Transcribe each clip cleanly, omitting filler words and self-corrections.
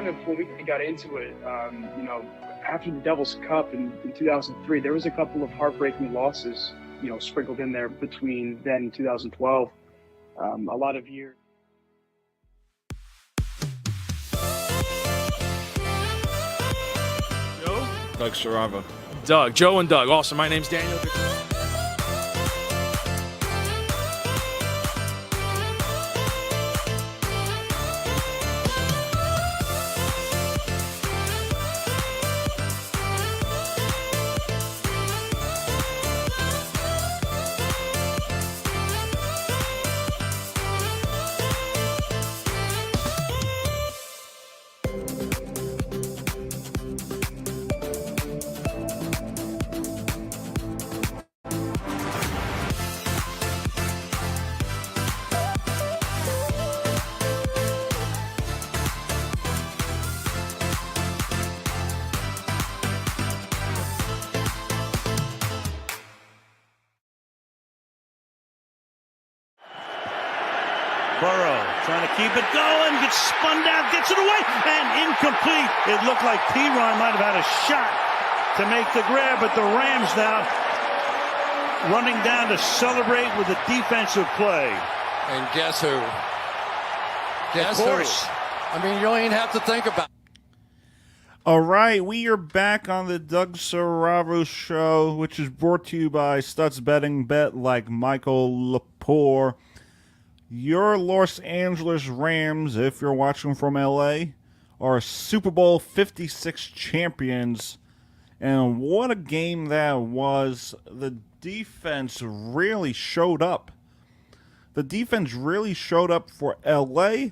kind of when we got into it, after the Devil's Cup in 2003, there was a couple of heartbreaking losses, sprinkled in there between then and 2012. A lot of years. Joe? Doug Siravo. Doug. Joe and Doug. Awesome. My name's Daniel. Burrow trying to keep it going, gets spun down, gets it away, and incomplete. It looked like P-Ron might have had a shot to make the grab, but the Rams now running down to celebrate with a defensive play. And guess who? Guess of course. who? I mean, you don't even have to think about it. All right, we are back on the Doug Siravo Show, which is brought to you by Stuts Betting. Bet like Michael Lepore. Your Los Angeles Rams, if you're watching from LA, are Super Bowl 56 champions. And what a game that was. The defense really showed up. The defense really showed up for LA.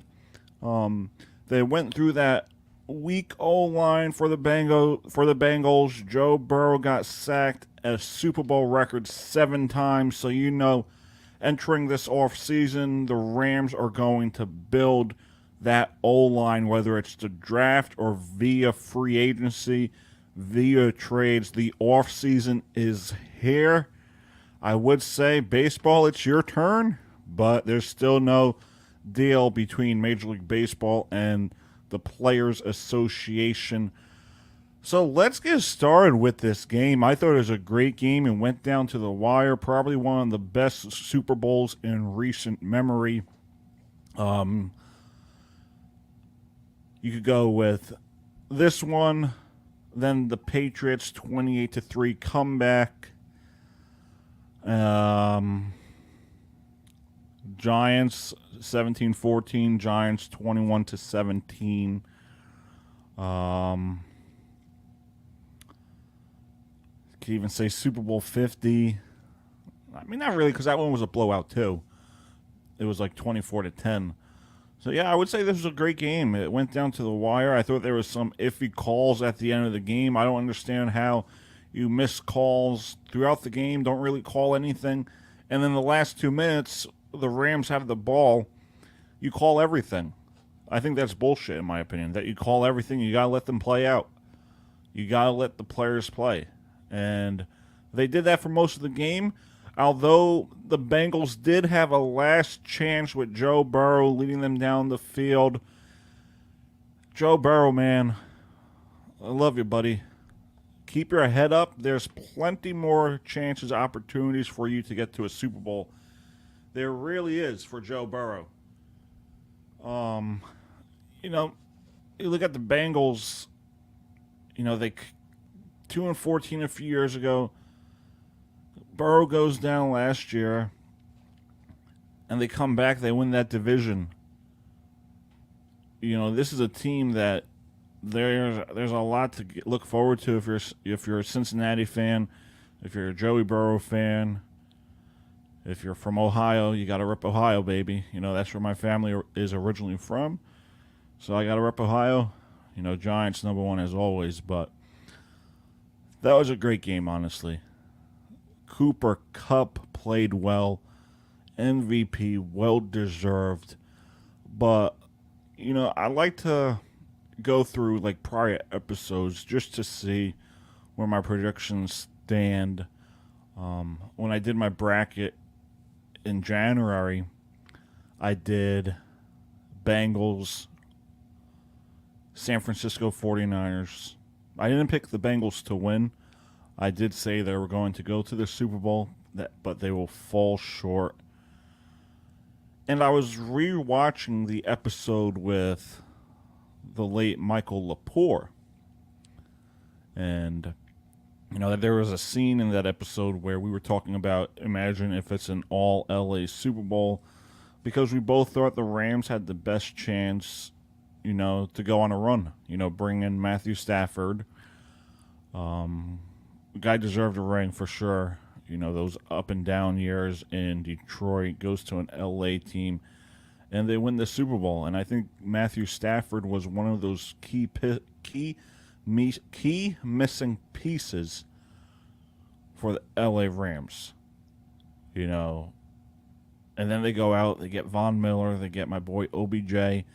They went through that weak O-line for the Bengals. Joe Burrow got sacked a Super Bowl record 7 times, so entering this offseason, the Rams are going to build that O-line, whether it's the draft or via free agency, via trades. The offseason is here. I would say, baseball, it's your turn, but there's still no deal between Major League Baseball and the Players Association. So let's get started with this game. I thought it was a great game and went down to the wire. Probably one of the best Super Bowls in recent memory. You could go with this one, then the Patriots 28-3 comeback. Giants 17-14, Giants 21-17. Could even say Super Bowl 50. I mean, not really, because that one was a blowout too. It was like 24-10. So yeah, I would say this was a great game. It went down to the wire. I thought there was some iffy calls at the end of the game. I don't understand how you miss calls throughout the game, don't really call anything, and then the last 2 minutes, the Rams have the ball, you call everything. I think that's bullshit, in my opinion, that you call everything. You got to let them play out. You got to let the players play. And they did that for most of the game, although the Bengals did have a last chance with Joe Burrow leading them down the field. Joe Burrow, man, I love you, buddy. Keep your head up. There's plenty more chances, opportunities for you to get to a Super Bowl. There really is for Joe Burrow. You look at the Bengals, they 2-14 a few years ago. Burrow goes down last year, and they come back. They win that division. This is a team that there's a lot to look forward to if you're a Cincinnati fan, if you're a Joey Burrow fan, if you're from Ohio, you got to rep Ohio, baby. That's where my family is originally from, so I got to rep Ohio. Giants number one as always, but that was a great game, honestly. Cooper Kupp played well. MVP, well-deserved. But, I like to go through, prior episodes just to see where my predictions stand. When I did my bracket in January, I did Bengals San Francisco 49ers. I didn't pick the Bengals to win. I did say they were going to go to the Super Bowl, but they will fall short. And I was re-watching the episode with the late Michael Lepore. And, you know, there was a scene in that episode where we were talking about, imagine if it's an all-LA Super Bowl, because we both thought the Rams had the best chance, you know, to go on a run. You know, bring in Matthew Stafford. The guy deserved a ring for sure. You know, those up and down years in Detroit, goes to an LA team, and they win the Super Bowl. And I think Matthew Stafford was one of those key missing pieces for the LA Rams. You know, and then they go out, they get Von Miller, they get my boy OBJ.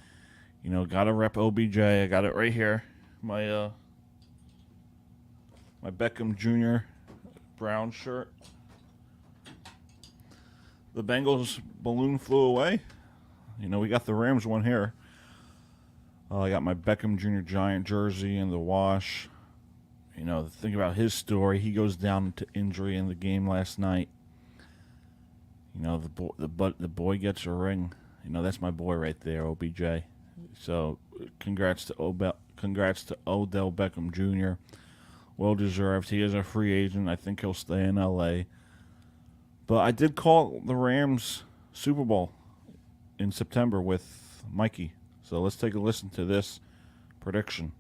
You know, gotta rep OBJ. I got it right here. My Beckham Jr. brown shirt. The Bengals balloon flew away. You know, we got the Rams one here. I got my Beckham Jr. Giant jersey in the wash. You know, think about his story. He goes down to injury in the game last night. You know, the boy gets a ring. You know, that's my boy right there, OBJ. So, congrats to Odell Beckham Jr. Well deserved. He is a free agent. I think he'll stay in LA. But I did call the Rams Super Bowl in September with Mikey. So let's take a listen to this prediction.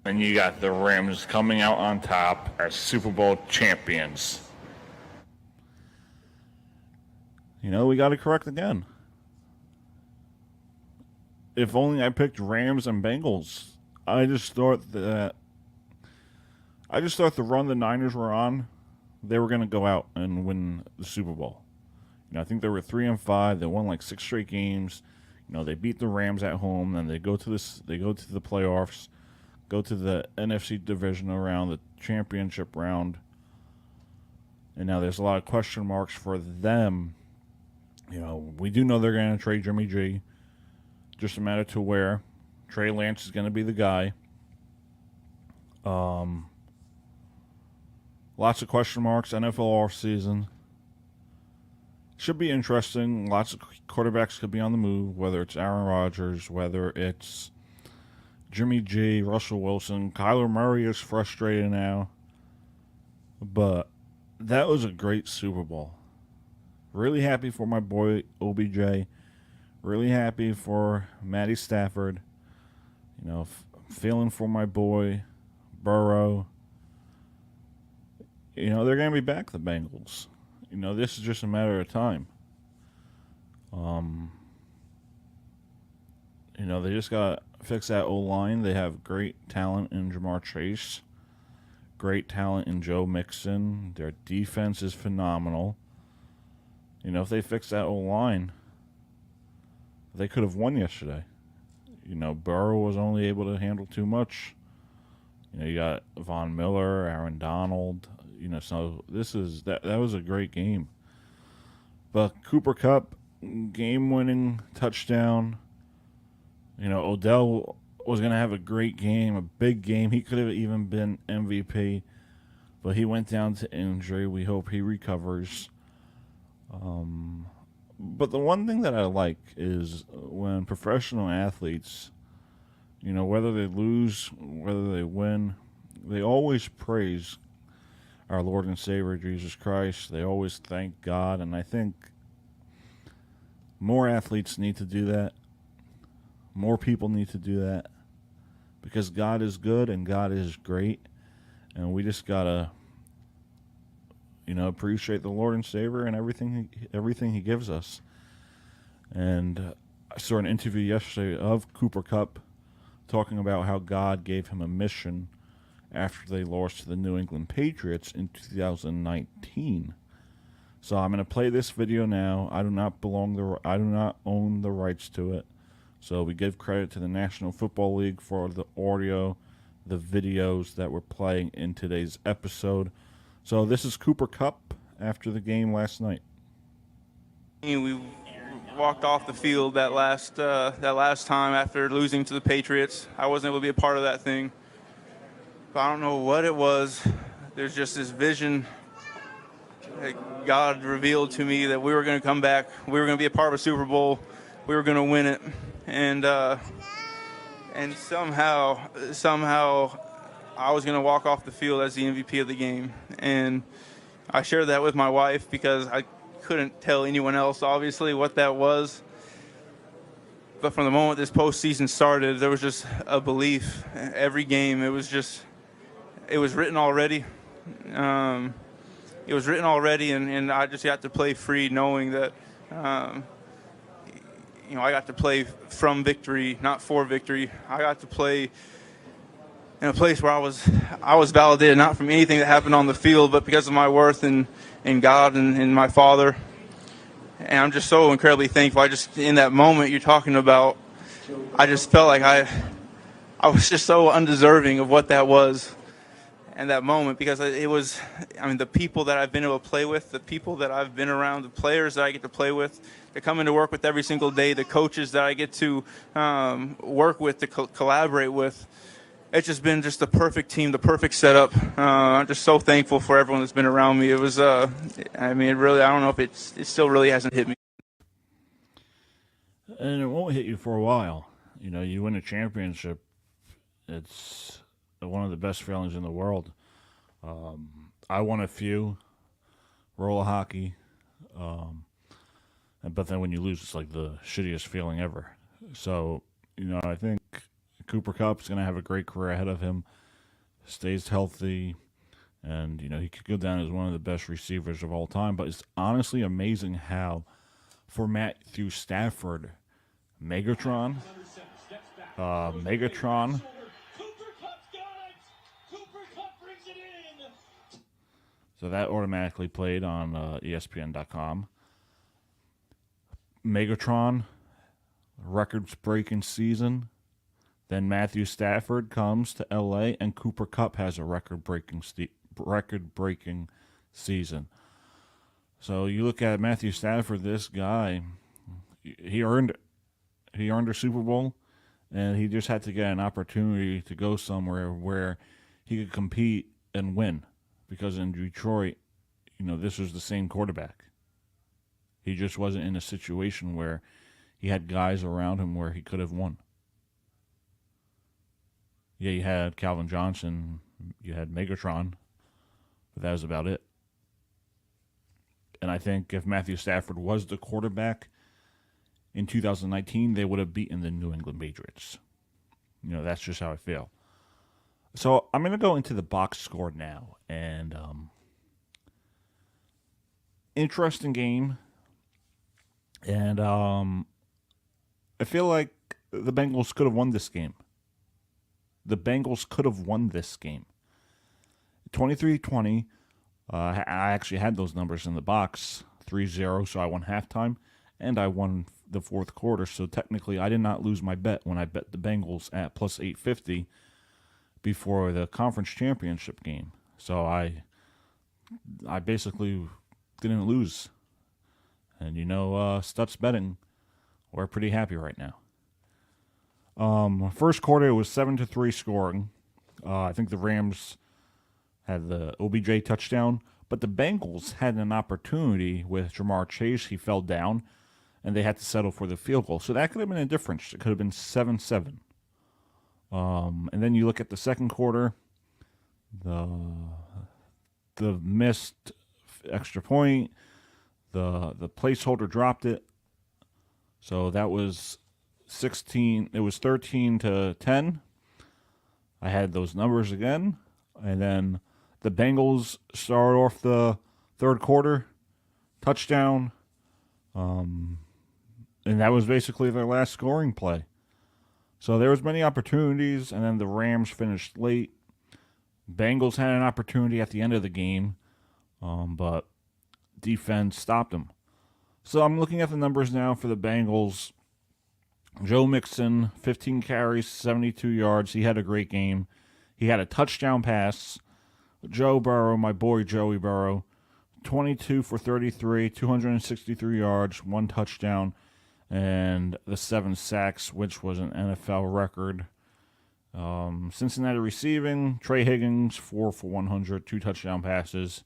And you got the Rams coming out on top as Super Bowl champions. You know, we got it correct again. If only I picked Rams and Bengals. I just thought the run the Niners were on, they were going to go out and win the Super Bowl. You know, I think they were 3-5. They won like 6 straight games. You know, they beat the Rams at home. Then they go to the playoffs, go to the NFC divisional round, the championship round. And now there's a lot of question marks for them. You know, we do know they're going to trade Jimmy G. Just a matter to where. Trey Lance is going to be the guy. Lots of question marks. NFL offseason. Should be interesting. Lots of quarterbacks could be on the move, whether it's Aaron Rodgers, whether it's Jimmy G, Russell Wilson. Kyler Murray is frustrated now. But that was a great Super Bowl. Really happy for my boy OBJ. Really happy for Matty Stafford. You know, feeling for my boy Burrow. You know, they're going to be back, the Bengals. You know, this is just a matter of time. You know, they just got to fix that O-line. They have great talent in Jamar Chase. Great talent in Joe Mixon. Their defense is phenomenal. You know, if they fix that O-line, they could have won yesterday. You know, Burrow was only able to handle too much. You know, you got Von Miller, Aaron Donald. You know, so that was a great game. But Cooper Kupp, game-winning touchdown. You know, Odell was going to have a great game, a big game. He could have even been MVP, but he went down to injury. We hope he recovers. But the one thing that I like is when professional athletes, you know, whether they lose, whether they win, they always praise our Lord and Savior, Jesus Christ. They always thank God, and I think more athletes need to do that. More people need to do that because God is good and God is great, and we just gotta, you know, appreciate the Lord and Savior and everything He gives us. And I saw an interview yesterday of Cooper Kupp talking about how God gave him a mission after they lost to the New England Patriots in 2019. So I'm going to play this video now. I do not own the rights to it. So we give credit to the National Football League for the audio, the videos that we're playing in today's episode. So this is Cooper Kupp after the game last night. We walked off the field that last time after losing to the Patriots. I wasn't able to be a part of that thing. But I don't know what it was. There's just this vision that God revealed to me that we were going to come back. We were going to be a part of a Super Bowl. We were going to win it. And somehow I was going to walk off the field as the MVP of the game. And I shared that with my wife because I couldn't tell anyone else, obviously, what that was. But from the moment this postseason started, there was just a belief. Every game, it was written already. It was written already, and I just got to play free, knowing that, I got to play from victory, not for victory. I got to play in a place where I was validated, not from anything that happened on the field, but because of my worth in God and my Father. And I'm just so incredibly thankful. In that moment you're talking about, I just felt like I was just so undeserving of what that was in that moment, because it was, the people that I've been able to play with, the people that I've been around, the players that I get to play with, to come into work with every single day, the coaches that I get to work with, to collaborate with. It's just been the perfect team, the perfect setup. I'm just so thankful for everyone that's been around me. It was, it really, I don't know if it still really hasn't hit me. And it won't hit you for a while. You win a championship, it's one of the best feelings in the world. I won a few, roller hockey, but then when you lose, it's like the shittiest feeling ever. So, I think Cooper Kupp's going to have a great career ahead of him, stays healthy, and, he could go down as one of the best receivers of all time. But it's honestly amazing how, for Matthew Stafford, Megatron, so that automatically played on ESPN.com. Megatron, records-breaking season. Then Matthew Stafford comes to L.A. and Cooper Kupp has a record-breaking season. So you look at Matthew Stafford, this guy, he earned a Super Bowl, and he just had to get an opportunity to go somewhere where he could compete and win. Because in Detroit, this was the same quarterback. He just wasn't in a situation where he had guys around him where he could have won. Yeah, you had Calvin Johnson, you had Megatron, but that was about it. And I think if Matthew Stafford was the quarterback in 2019, they would have beaten the New England Patriots. That's just how I feel. So I'm going to go into the box score now. And interesting game. And I feel like the Bengals could have won this game. The Bengals could have won this game. 23-20. I actually had those numbers in the box. 3-0, so I won halftime. And I won the fourth quarter. So technically, I did not lose my bet when I bet the Bengals at plus 850 before the conference championship game. So I basically didn't lose. And Stuts Betting, we're pretty happy right now. First quarter, it was 7-3 scoring. I think the Rams had the OBJ touchdown, but the Bengals had an opportunity with Jamar Chase. He fell down, and they had to settle for the field goal. So that could have been a difference. It could have been 7-7. And then you look at the second quarter, the missed extra point, the placeholder dropped it. So that was 16. It was 13-10. I had those numbers again, and then the Bengals started off the third quarter, touchdown, and that was basically their last scoring play. So there was many opportunities, and then the Rams finished late. Bengals had an opportunity at the end of the game, but defense stopped them. So I'm looking at the numbers now for the Bengals. Joe Mixon, 15 carries, 72 yards. He had a great game. He had a touchdown pass. Joe Burrow, my boy Joey Burrow, 22 for 33, 263 yards, one touchdown. and the 7 sacks, which was an NFL record. Cincinnati receiving, Trey Higgins, 4 for 100, 2 touchdown passes.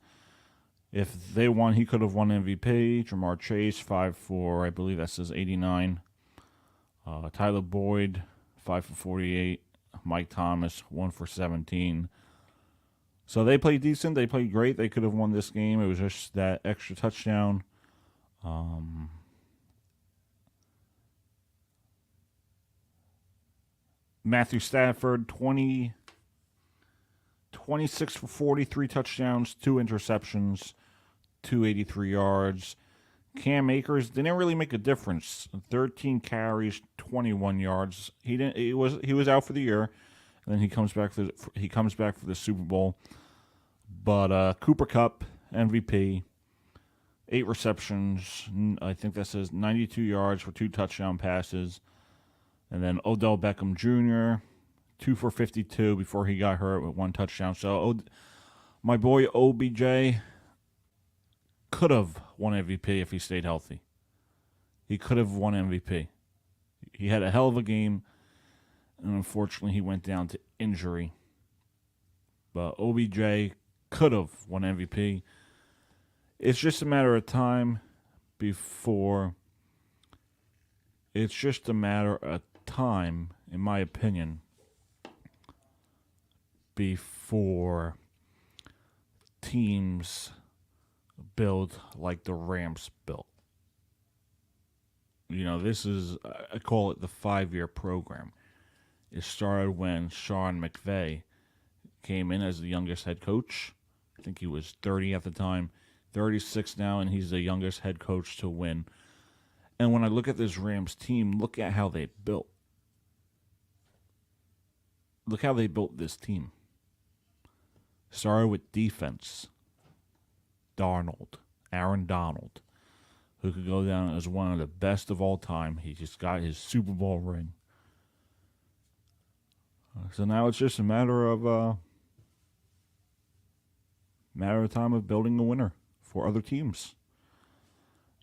If they won, he could have won MVP. Jamar Chase, 5 for, I believe that says 89. Tyler Boyd, 5 for 48. Mike Thomas, 1 for 17. So they played decent. They played great. They could have won this game. It was just that extra touchdown. Matthew Stafford, 26 for 43 touchdowns, 2 interceptions, 283 yards. Cam Akers didn't really make a difference. 13 carries, 21 yards. He was out for the year, and then he comes back for the Super Bowl. But Cooper Kupp, MVP, 8 receptions. I think that says 92 yards for 2 touchdown passes. And then Odell Beckham Jr., 2 for 52 before he got hurt with 1 touchdown. So my boy OBJ could have won MVP if he stayed healthy. He could have won MVP. He had a hell of a game, and unfortunately he went down to injury. But OBJ could have won MVP. It's just a matter of time before... It's just a matter of time, in my opinion, before teams build like the Rams built. You know, this is, I call it the 5-year program. It started when Sean McVay came in as the youngest head coach. I think he was 30 at the time, 36 now, and he's the youngest head coach to win. And when I look at this Rams team, look at how they built. Look how they built this team. Started with defense. Aaron Donald, who could go down as one of the best of all time. He just got his Super Bowl ring. So now it's just a matter of time of building a winner for other teams.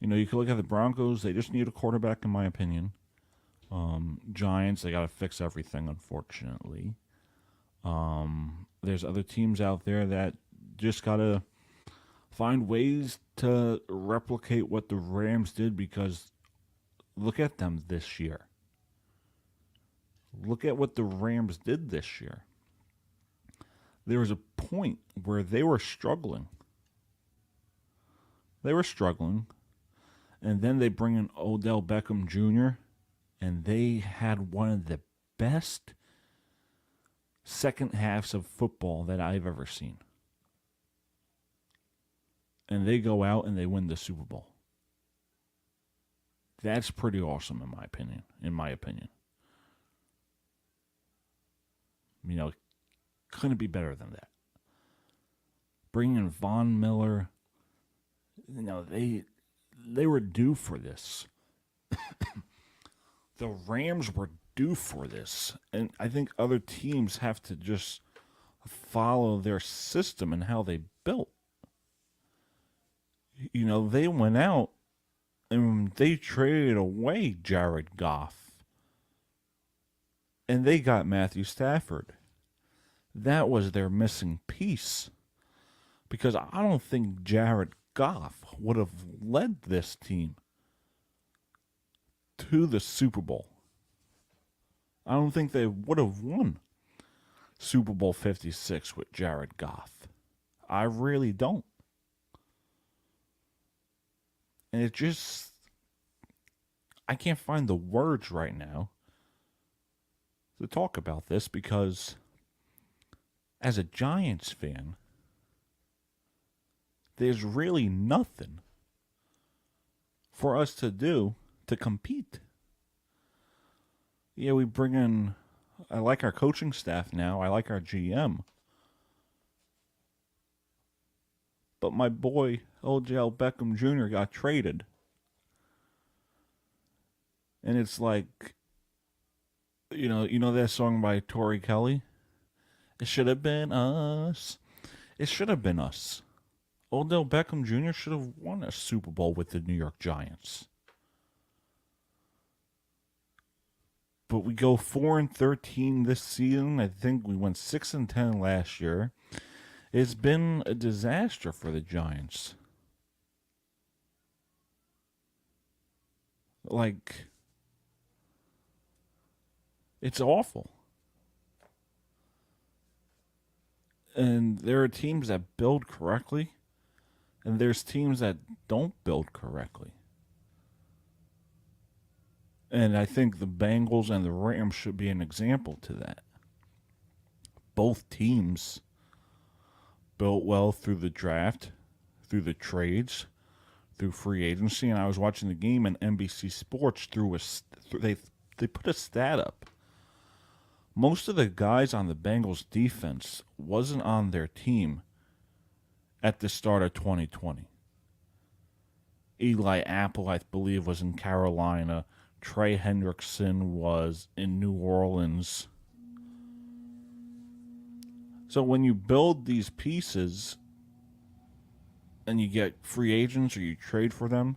You know, you can look at the Broncos. They just need a quarterback, in my opinion. Giants, they got to fix everything, unfortunately. There's other teams out there that just got to find ways to replicate what the Rams did, because look at them this year. Look at what the Rams did this year. There was a point where they were struggling. And then they bring in Odell Beckham Jr., and they had one of the best second halves of football that I've ever seen. And they go out and they win the Super Bowl. That's pretty awesome, in my opinion. You know, couldn't be better than that. Bringing in Von Miller, you know, they were due for this. The Rams were due for this. And I think other teams have to just follow their system and how they built. You know, they went out and they traded away Jared Goff. And they got Matthew Stafford. That was their missing piece. Because I don't think Jared Goff would have led this team to the Super Bowl. I don't think they would have won Super Bowl 56 with Jared Goff. I really don't. And it just... I can't find the words right now to talk about this, because as a Giants fan, there's really nothing for us to do to compete. Yeah, we bring in... I like our coaching staff now. I like our GM. But my boy, Odell Beckham Jr. got traded. And it's like... You know that song by Tori Kelly? It should have been us. It should have been us. Odell Beckham Jr. should have won a Super Bowl with the New York Giants. But we go 4-13 this season. I think we went 6-10 last year. It's been a disaster for the Giants. Like, it's awful. And there are teams that build correctly, and there's teams that don't build correctly. And I think the Bengals and the Rams should be an example to that. Both teams built well through the draft, through the trades, through free agency. And I was watching the game, and NBC Sports they put a stat up. Most of the guys on the Bengals defense wasn't on their team at the start of 2020. Eli Apple, I believe, was in Carolina. Trey Hendrickson was in New Orleans. So when you build these pieces and you get free agents or you trade for them,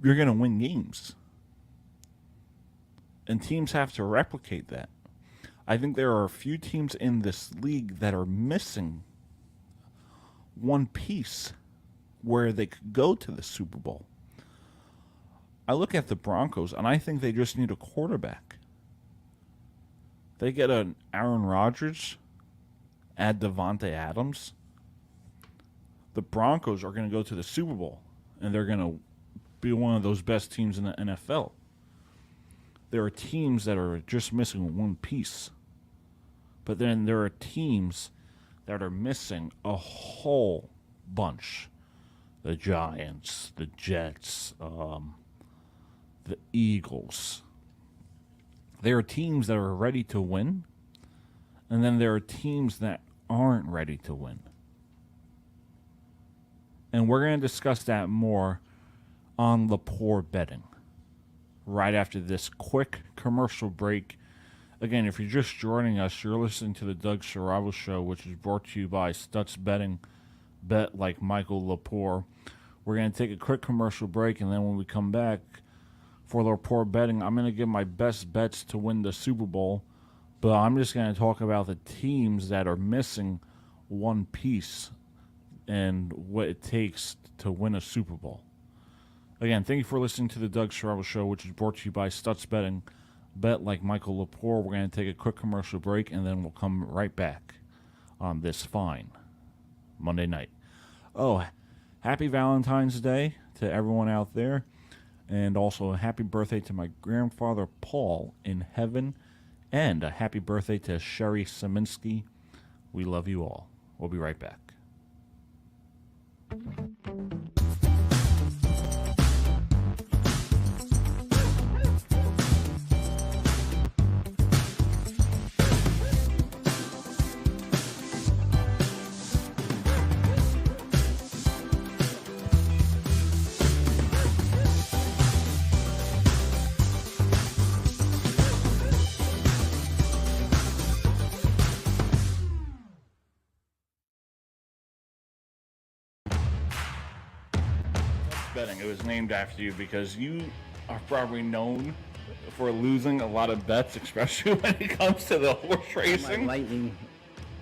you're going to win games. And teams have to replicate that. I think there are a few teams in this league that are missing one piece where they could go to the Super Bowl. I look at the Broncos, and I think they just need a quarterback. They get an Aaron Rodgers, add Devontae Adams. The Broncos are going to go to the Super Bowl, and they're going to be one of those best teams in the NFL. There are teams that are just missing one piece. But then there are teams that are missing a whole bunch. The Giants, the Jets, the Eagles. There are teams that are ready to win, and then there are teams that aren't ready to win. And we're going to discuss that more on Lepore Betting right after this quick commercial break. Again, if you're just joining us, you're listening to the Doug Siravo Show, which is brought to you by Stuts Betting, bet like Michael Lepore. We're going to take a quick commercial break, and then when we come back for Lepore Betting, I'm going to give my best bets to win the Super Bowl, but I'm just going to talk about the teams that are missing one piece and what it takes to win a Super Bowl. Again, thank you for listening to the Doug Siravo Show, which is brought to you by Stuts Betting, bet like Michael Lepore. We're going to take a quick commercial break, and then we'll come right back on this fine Monday night. Oh, happy Valentine's Day to everyone out there, and also a happy birthday to my grandfather Paul in heaven, and a happy birthday to Sherry Saminsky. We love you all. We'll be right back. Betting. It was named after you because you are probably known for losing a lot of bets, especially when it comes to the horse racing. My lightning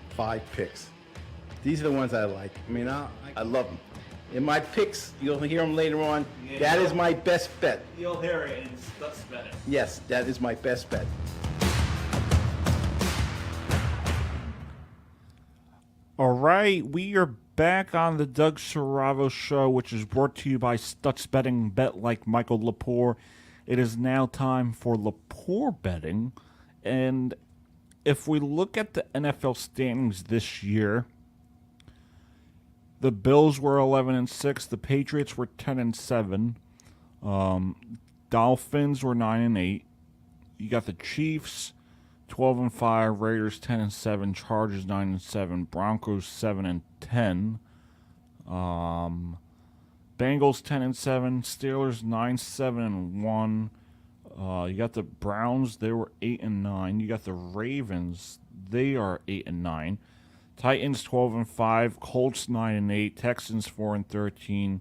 5 picks. These are the ones I like. I mean, I love them. In my picks, you'll hear them later on. Yeah, that is my best bet. You'll hear it in Stuts Betting. Yes, that is my best bet. All right, we are back on the Doug Siravo Show, which is brought to you by Stuts Betting, bet like Michael Lepore. It is now time for Lepore Betting, and if we look at the NFL standings this year, the Bills were 11-6, the Patriots were 10-7, Dolphins were 9-8. You got the Chiefs 12-5, Raiders 10-7, Chargers 9-7, Broncos 7-10, Bengals 10-7, Steelers 9-7-1. You got the Browns, they were 8-9. You got the Ravens, they are 8-9. Titans 12-5, Colts 9-8, Texans 4-13,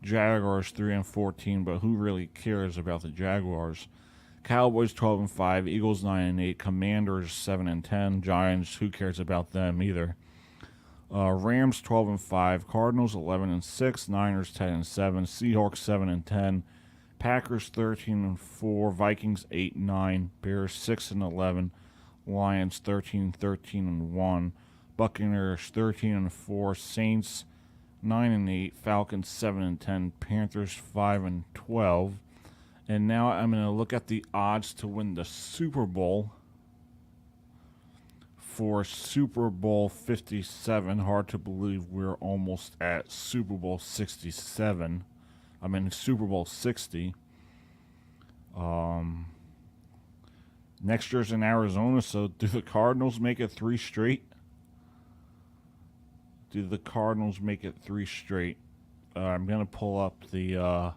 Jaguars 3-14, but who really cares about the Jaguars? Cowboys 12-5, Eagles 9-8, Commanders 7-10, Giants, who cares about them either? Rams 12-5, Cardinals 11-6, Niners 10-7, Seahawks 7-10, Packers 13-4, Vikings 8-9, Bears 6-11, Lions 13-1, Buccaneers 13-4, Saints 9-8, Falcons 7-10, Panthers 5-12. And now I'm going to look at the odds to win the Super Bowl for Super Bowl 57. Hard to believe we're almost at Super Bowl 67. I mean Super Bowl 60. Next year's in Arizona, so do the Cardinals make it 3 straight? Do the Cardinals make it 3 straight? I'm going to pull up the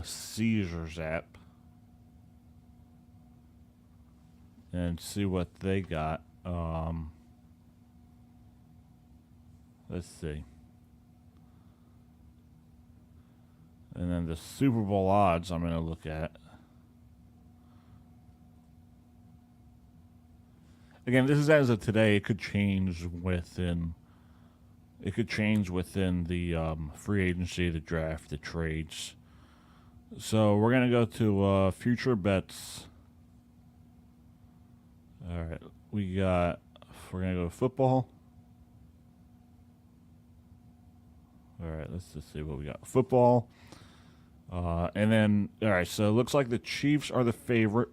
Caesars app and see what they got. Let's see. And then the Super Bowl odds I'm going to look at. Again, this is as of today. It could change within the free agency, the draft, the trades. So we're going to go to future bets. All right. We're going to go to football. All right. Let's just see what we got. Football. And then, all right. So it looks like the Chiefs are the favorite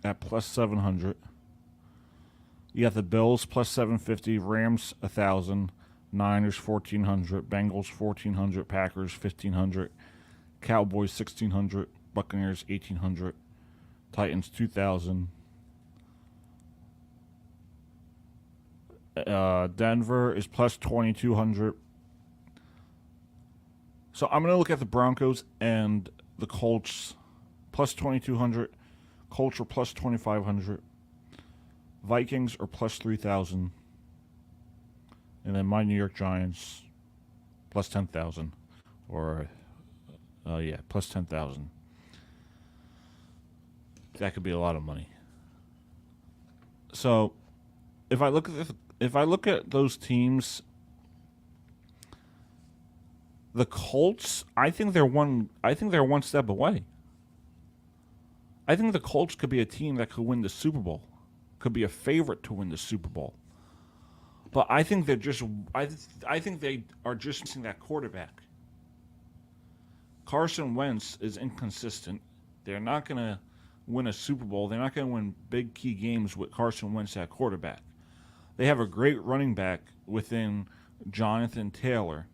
at plus 700. You got the Bills plus 750, Rams 1,000, Niners 1,400, Bengals 1,400, Packers 1,500, Cowboys 1,600, Buccaneers 1,800, Titans 2,000. Denver is plus 2,200. So I'm going to look at the Broncos and the Colts plus 2,200. Colts are plus 2,500. Vikings are plus 3,000. And then my New York Giants plus 10,000. Or, plus 10,000. That could be a lot of money. So, if I look at those teams, the Colts, I think they're one step away. I think the Colts could be a team that could win the Super Bowl. Could be a favorite to win the Super Bowl. But I think they're just I think they are just missing that quarterback. Carson Wentz is inconsistent. They're not going to win a Super Bowl. They're not going to win big key games with Carson Wentz at quarterback. They have a great running back within Jonathan Taylor.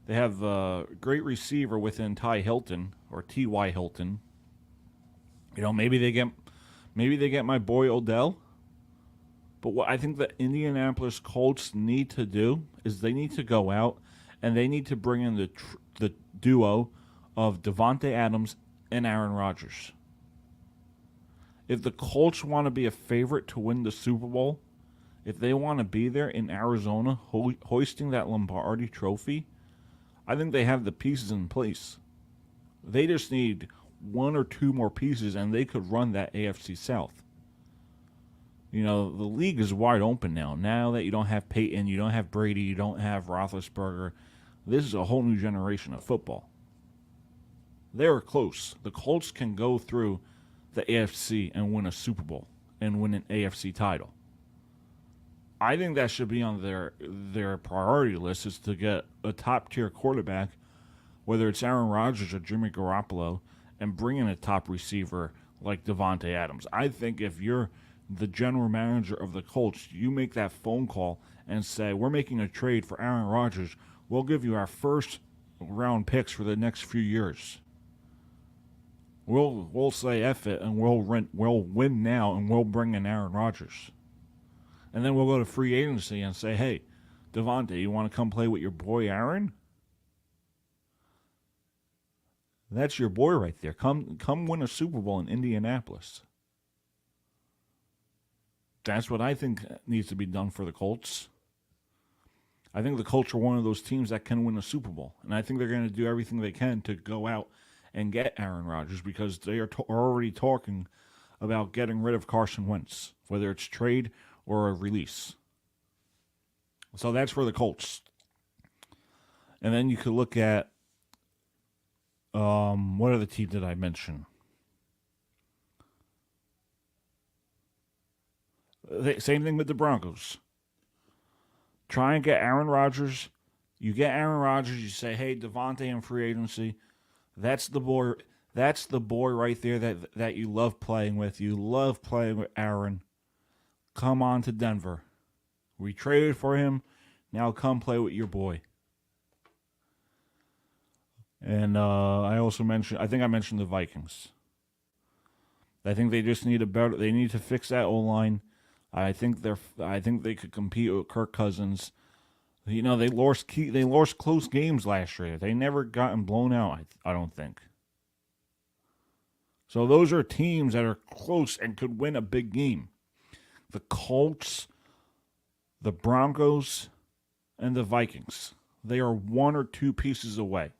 They have a great receiver within Ty Hilton or T.Y. Hilton. You know, maybe they get my boy Odell. But what I think the Indianapolis Colts need to do is they need to go out and they need to bring in the duo of Davante Adams and Aaron Rodgers. If the Colts want to be a favorite to win the Super Bowl, if they want to be there in Arizona hoisting that Lombardi trophy, I think they have the pieces in place. They just need 1 or 2 more pieces and they could run that AFC South. You know, the league is wide open now. Now that you don't have Peyton, you don't have Brady, you don't have Roethlisberger, this is a whole new generation of football. They're close. The Colts can go through the AFC and win a Super Bowl and win an AFC title. I think that should be on their priority list, is to get a top-tier quarterback, whether it's Aaron Rodgers or Jimmy Garoppolo, and bring in a top receiver like Davante Adams. I think if you're the general manager of the Colts, you make that phone call and say, we're making a trade for Aaron Rodgers. We'll give you our first round picks for the next few years. We'll say F it and we'll win now and we'll bring in Aaron Rodgers. And then we'll go to free agency and say, hey, Davante, you want to come play with your boy Aaron? That's your boy right there. Come win a Super Bowl in Indianapolis. That's what I think needs to be done for the Colts. I think the Colts are one of those teams that can win a Super Bowl. And I think they're going to do everything they can to go out and get Aaron Rodgers because they are already talking about getting rid of Carson Wentz, whether it's trade or a release. So that's for the Colts. And then you could look at what other team did I mention? Same thing with the Broncos. Try and get Aaron Rodgers. You get Aaron Rodgers. You say, "Hey, Devontae in free agency. That's the boy. That's the boy right there that you love playing with. You love playing with Aaron. Come on to Denver. We traded for him. Now come play with your boy." And I also mentioned. I think I mentioned the Vikings. I think they just need They need to fix that O-line. I think they could compete with Kirk Cousins. You know, they lost close games last year. They never gotten blown out, I don't think. So those are teams that are close and could win a big game. The Colts, the Broncos, and the Vikings. They are 1 or 2 pieces away.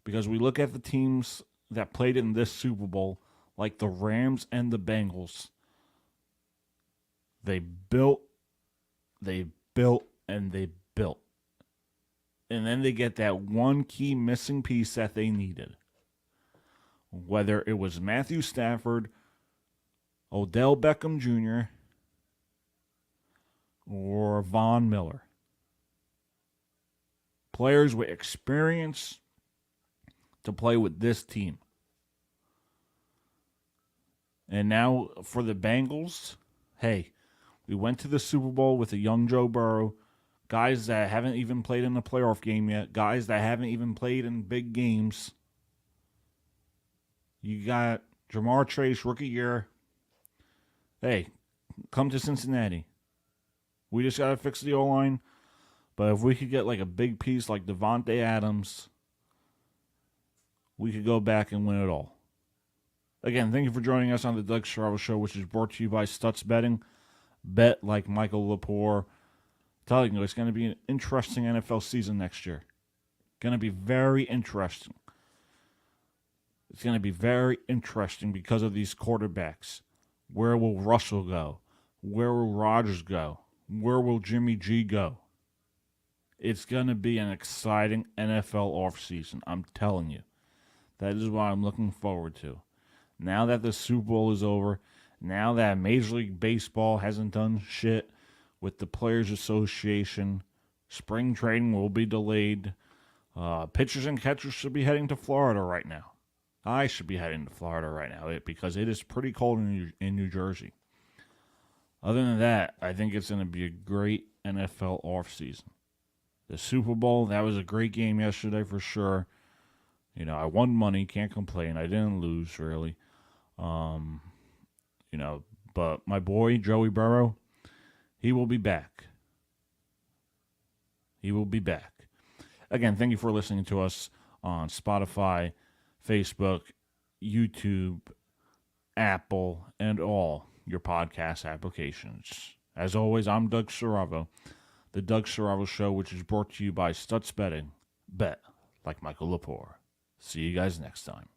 Because we look at the teams that played in this Super Bowl, like the Rams and the Bengals. They built, and they built. And then they get that one key missing piece that they needed. Whether it was Matthew Stafford, Odell Beckham Jr., or Von Miller. Players with experience to play with this team. And now for the Bengals, hey, we went to the Super Bowl with a young Joe Burrow, guys that haven't even played in a playoff game yet, guys that haven't even played in big games. You got Jamar Chase, rookie year. Hey, come to Cincinnati. We just got to fix the O-line. But if we could get like a big piece like Devontae Adams, we could go back and win it all. Again, thank you for joining us on the Doug Siravo Show, which is brought to you by Stuts Betting. Bet like Michael Lepore. Telling you, it's going to be an interesting NFL season next year. Going to be very interesting. It's going to be very interesting because of these quarterbacks. Where will Russell go? Where will Rodgers go? Where will Jimmy G go? It's going to be an exciting NFL offseason. I'm telling you. That is what I'm looking forward to. Now that the Super Bowl is over, now that Major League Baseball hasn't done shit with the Players Association, spring training will be delayed. Pitchers and catchers should be heading to Florida right now. I should be heading to Florida right now because it is pretty cold in New Jersey. Other than that, I think it's going to be a great NFL offseason. The Super Bowl, that was a great game yesterday for sure. You know, I won money, can't complain. I didn't lose, really. You know, but my boy, Joey Burrow, he will be back. He will be back. Again, thank you for listening to us on Spotify, Facebook, YouTube, Apple, and all your podcast applications. As always, I'm Doug Siravo, the Doug Siravo Show, which is brought to you by Stuts Betting. Bet like Michael Lepore. See you guys next time.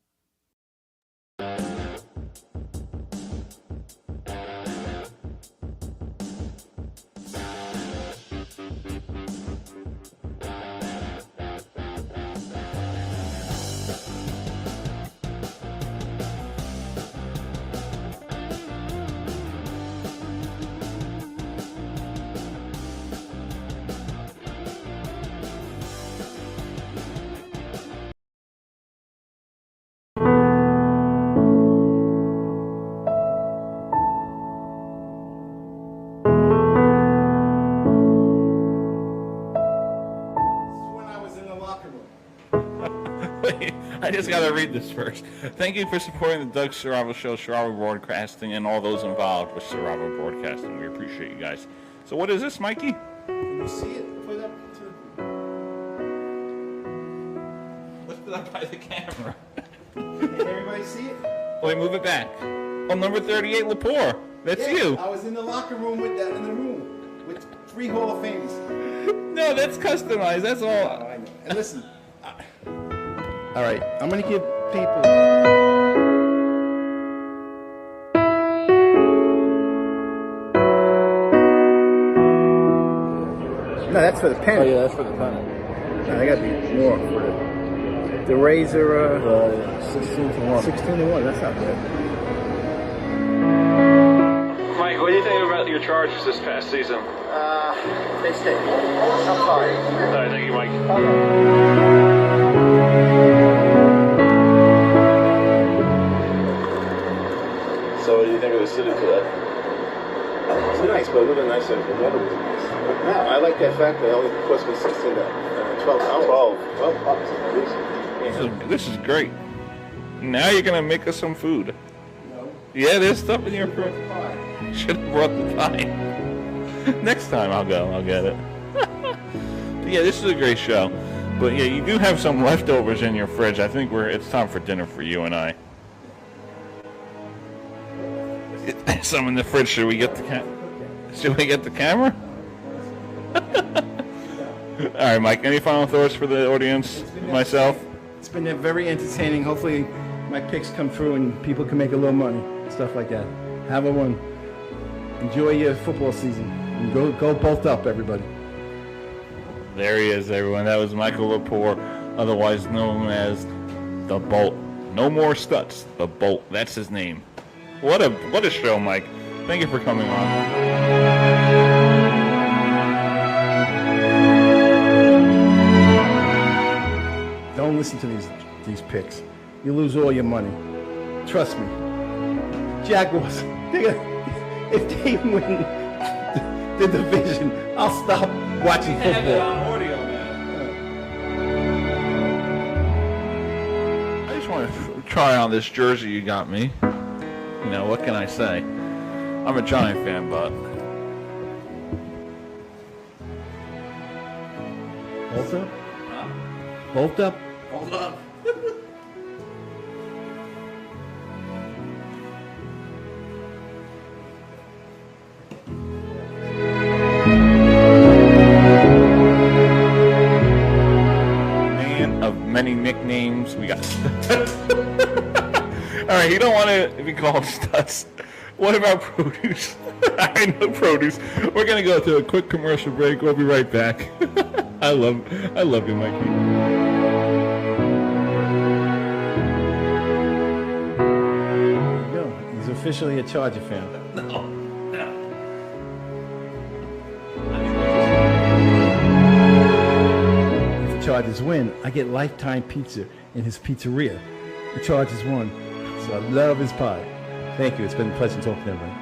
I just got to read this first. Thank you for supporting the Doug Siravo Show, Siravo Broadcasting, and all those involved with Siravo Broadcasting. We appreciate you guys. So what is this, Mikey? Can you see it? Put it up to... Lift it up by the camera. Can everybody see it? Wait, move it back. Oh, number 38, Lepore. That's you. I was in the locker room with that in the room. with 3 Hall of Fames. No, that's customized. That's all. Oh, I know. And listen, all right, I'm gonna give people. No, that's for the pen. Oh, yeah, that's for the pen. No, they gotta be more for the razor. 16 to 1. 16 to 1. That's not bad. Mike, what do you think about your Chargers this past season? They stay. I'm sorry. All right, thank you, Mike. So what do you think of the city today? It's nice, but a little nicer if the weather was nice. No, I like that fact that it only cost me 16 to 12 hours. 12 bucks. This is great. Now you're gonna make us some food. No. Yeah, there's stuff in your fridge. Should have brought the pie. Next time I'll go. I'll get it. But yeah, this is a great show. But yeah, you do have some leftovers in your fridge. I think it's time for dinner for you and I. Some in the fridge. Should we get the camera? All right, Mike. Any final thoughts for the audience? Myself. It's been very entertaining. Hopefully, my picks come through and people can make a little money, stuff like that. Have a one. Enjoy your football season. And go bolt up, everybody. There he is, everyone. That was Michael Lepore, otherwise known as the Bolt. No more Stuts. The Bolt. That's his name. What a show, Mike. Thank you for coming on. Don't listen to these picks. You lose all your money. Trust me. Jaguars, if they win the division, I'll stop watching football. I just want to try on this jersey you got me. You know, what can I say? I'm a Giant fan, but... Bolt up? Bolt up? Hold up. Man of many nicknames. We got... All right, you don't want to be called Stuts. What about produce? I know produce. We're gonna go to a quick commercial break. We'll be right back. I love you, Mikey. There you go. He's officially a Charger fan. No. If the Chargers win, I get lifetime pizza in his pizzeria. The Chargers won, so I love his pie. Thank you. It's been a pleasure talking to everybody.